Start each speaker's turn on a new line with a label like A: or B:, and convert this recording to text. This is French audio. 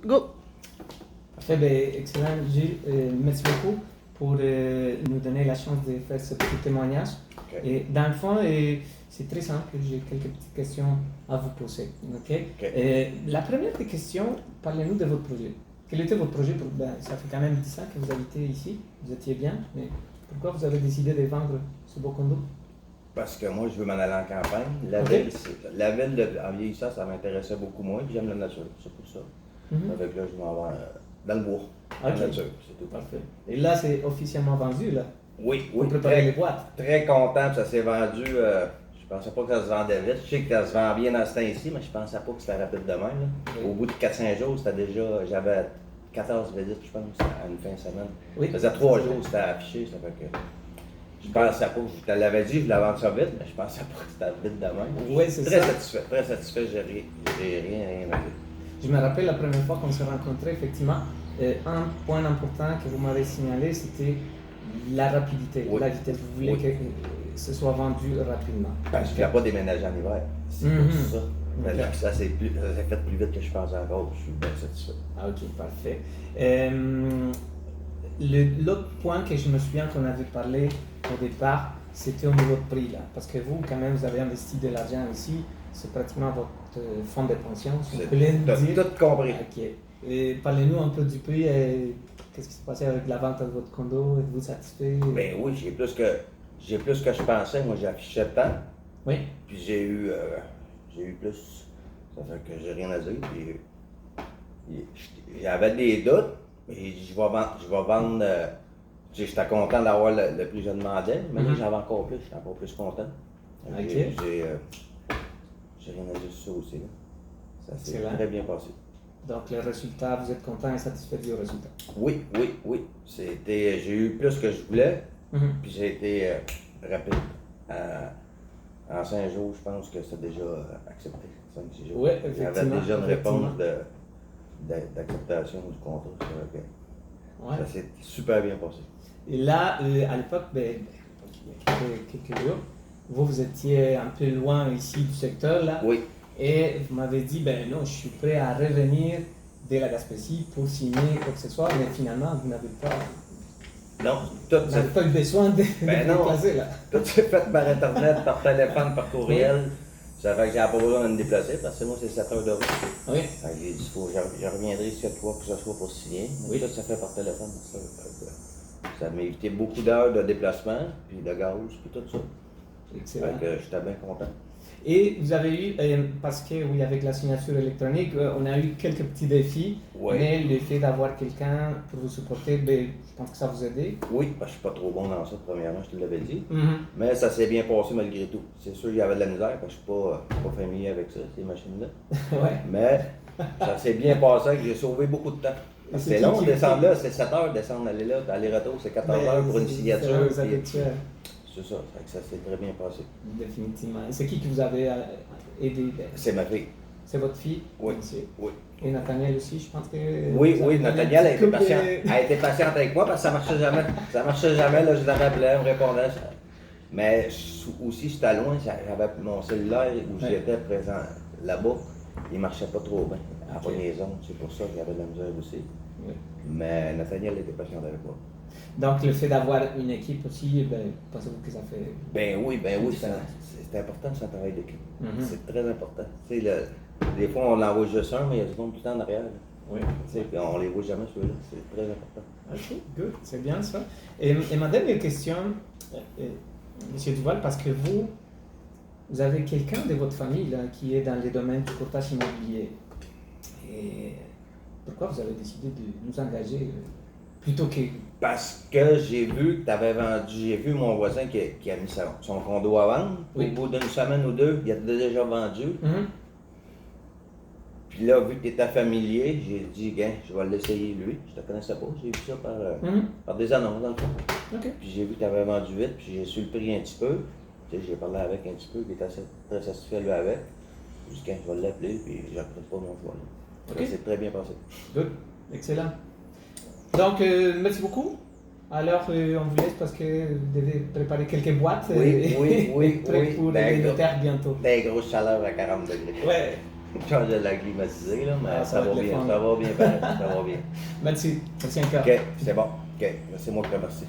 A: Go!
B: Parfait, ben, excellent, Gilles. Merci beaucoup pour nous donner la chance de faire ce petit témoignage.
C: OK.
B: Et dans le fond, c'est très simple, j'ai quelques petites questions à vous poser. OK?
C: OK.
B: La première des questions, parlez-nous de votre projet. Quel était votre projet ça fait quand même 10 ans que vous habitez ici, vous étiez bien, mais pourquoi vous avez décidé de vendre ce beau condo?
C: Parce que moi, je veux m'en aller en campagne. La ville en vieillissant, ça m'intéressait beaucoup moins. Puis j'aime la nature, c'est pour ça. Avec là, je m'en vais dans le bois, dans la nature, c'est tout.
B: Parfait. Et là, c'est officiellement vendu, là?
C: Oui,
B: Vous
C: oui.
B: préparez les boîtes?
C: Très content, puis ça s'est vendu. Je pensais pas que ça se vendait vite. Je sais que ça se vend bien dans ce temps-ci, mais je pensais pas que c'était rapide de même. Là.
B: Oui.
C: Au bout de 4-5 jours, c'était déjà. J'avais 14 visites, je pense, à une fin de semaine.
B: Oui.
C: Ça faisait 3 jours, c'était affiché, ça fait que. Je pensais pas, je te l'avais dit, je voulais vendre ça vite, mais je pensais pas que c'était vite de même.
B: Oui, c'est
C: très
B: ça.
C: satisfait, très satisfait, j'ai rien à dire.
B: Je me rappelle la première fois qu'on s'est rencontrés, effectivement, un point important que vous m'avez signalé, c'était la rapidité,
C: Oui.
B: la vitesse. Vous voulez
C: Oui.
B: que ce soit vendu rapidement.
C: Parce que je ne voulais pas déménager en hiver. C'est pour ça. Mais là, ça s'est fait plus vite que je pensais encore. Je suis bien satisfait.
B: Ah, ok, parfait. L'autre point que je me souviens qu'on avait parlé au départ, c'était au niveau de prix, là. Parce que vous, quand même, vous avez investi de l'argent ici. C'est pratiquement votre fonds de pension, si vous voulez le dire.
C: T'as tout compris.
B: Ok. Et parlez-nous un peu du prix. Qu'est-ce qui s'est passé avec la vente de votre condo? Êtes-vous satisfait?
C: Ben oui, j'ai plus que je pensais. Moi, j'ai affiché tant.
B: Oui.
C: Puis j'ai eu plus. Ça fait que j'ai rien à dire. Puis j'avais des doutes. Mais je vais vendre. J'étais content d'avoir le prix que je demandais. Mais là, j'avais encore plus. J'étais encore plus content.
B: Ok.
C: J'ai rien à dire sur ça aussi. Là. Ça s'est très bien passé.
B: Donc, le résultat, vous êtes content et satisfait du résultat?
C: Oui. J'ai eu plus que je voulais, puis j'ai été rapide. En 5 jours, je pense que c'est déjà accepté. 5-6 jours.
B: Oui,
C: Il y
B: effectivement.
C: avait déjà une réponse d'acceptation du contrat.
B: Ouais.
C: Ça s'est super bien passé.
B: Et là, à l'époque, il y a quelques jours, vous étiez un peu loin ici du secteur, là.
C: Oui.
B: Et vous m'avez dit, non, je suis prêt à revenir de la Gaspésie pour signer quoi que ce soit, mais finalement, vous n'avez pas,
C: Non,
B: pas eu besoin de vous déplacer, là.
C: Tout s'est fait par Internet, par téléphone, par courriel. Ça fait que j'avais pas besoin de me déplacer parce que moi, c'est 7 heures de route.
B: Oui.
C: J'ai dit, je reviendrai cette fois que ce soit pour signer. Mais tout ça fait par téléphone. Ça m'a évité beaucoup d'heures de déplacement, puis de gaz, puis tout ça.
B: Excellent.
C: Fait que j'étais bien content.
B: Et vous avez eu, parce que oui, avec la signature électronique, on a eu quelques petits défis, mais le fait d'avoir quelqu'un pour vous supporter, je pense que ça vous a aidé.
C: Oui, parce que je suis pas trop bon dans ça, premièrement, je te l'avais dit. Mais ça s'est bien passé malgré tout. C'est sûr qu'il y avait de la misère, parce que je suis pas familier avec ça, ces machines-là.
B: Ouais.
C: Mais ça s'est bien passé, que j'ai sauvé beaucoup de temps. C'est long de descendre là, c'est 7 heures de descendre, aller là, aller-retour, c'est 14 heures pour une signature. C'est ça, ça s'est très bien passé.
B: Définitivement. C'est qui vous avait aidé?
C: C'est ma fille.
B: C'est votre fille?
C: Oui.
B: Oui. Et Nathaniel aussi, je pense que...
C: Oui, Nathaniel a été patiente. Elle a été patiente avec moi parce que ça marchait jamais. Ça marchait jamais, là, je la rappelais, elle me répondait. Mais aussi, j'étais loin, j'avais mon cellulaire où j'étais présent là-bas, il marchait pas trop bien. À pas les ondes, c'est pour ça qu'il y avait de la misère aussi. Oui. Mais Nathaniel était patiente avec moi.
B: Donc, le fait d'avoir une équipe aussi, pensez-vous que ça fait...
C: Ben oui, c'est important de faire un travail d'équipe. C'est très important. Des fois, on en voit juste un, mais il y a du monde tout le temps en arrière.
B: Oui.
C: Puis on les voit jamais ceux-là, c'est très important.
B: Ok, good, c'est bien ça. Et ma dernière question, M. Duval, parce que vous avez quelqu'un de votre famille là, qui est dans le domaine du courtage immobilier. Et pourquoi vous avez décidé de nous engager plutôt que...
C: Parce que j'ai vu que tu avais vendu, j'ai vu mon voisin qui a mis son condo à vendre. Au bout d'une semaine ou deux, il a déjà vendu. Puis là, vu que tu étais familier, j'ai dit, gars, je vais l'essayer lui. Je te connaissais pas, j'ai vu ça par des annonces dans le fond.
B: Okay.
C: Puis j'ai vu que tu avais vendu vite, puis j'ai su le prix un petit peu. Tu sais, j'ai parlé avec un petit peu, qui était très satisfait lui avec. J'ai dit, je vais l'appeler, puis j'apprends pas mon choix. Okay. Ça s'est très bien passé.
B: Good, excellent. Donc, merci beaucoup. Alors, on vous laisse parce que vous devez préparer quelques boîtes.
C: Oui.
B: Prêt pour les notaires bientôt.
C: Des grosses chaleurs à 40 degrés.
B: Ouais.
C: changer la climatisée, là, mais
B: Ah,
C: ça va bien, ça va bien, ça va bien.
B: Merci encore.
C: OK, c'est bon. OK, c'est moi qui te remercie.